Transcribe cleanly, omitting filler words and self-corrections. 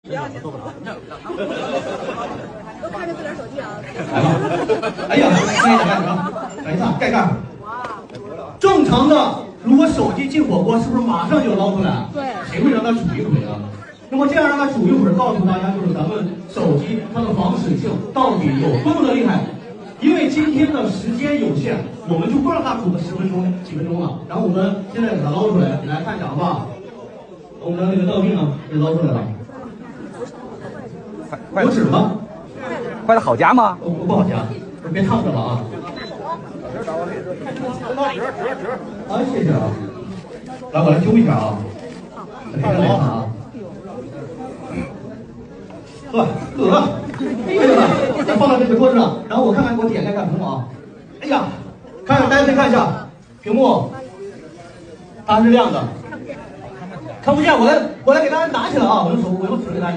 不要紧，都看着自个儿手机啊。来吧，哎呀，盖干什么？等一下，盖盖。正常的，如果手机进火锅，是不是马上就捞出来？对。谁会让它煮一会啊？那么这样让它煮一会儿，告诉大家就是咱们手机它的防水性到底有多么的厉害。因为今天的时间有限，我们就不让它煮个10分钟、几分钟了。然后我们现在给它捞出来，来看一下好不好？我们的那个倒币呢，给捞出来了。有纸吗？坏的好夹吗？不好夹，别烫着了啊！啊，谢谢啊！来，我来揪一下啊！别着凉啊！喝，哎呀，再放到这个桌子上，然后我看看，给我点开屏幕啊！哎呀，大家可以看一下屏幕，它是亮的，看不见，我来给大家拿起来啊！我用手给大家拿。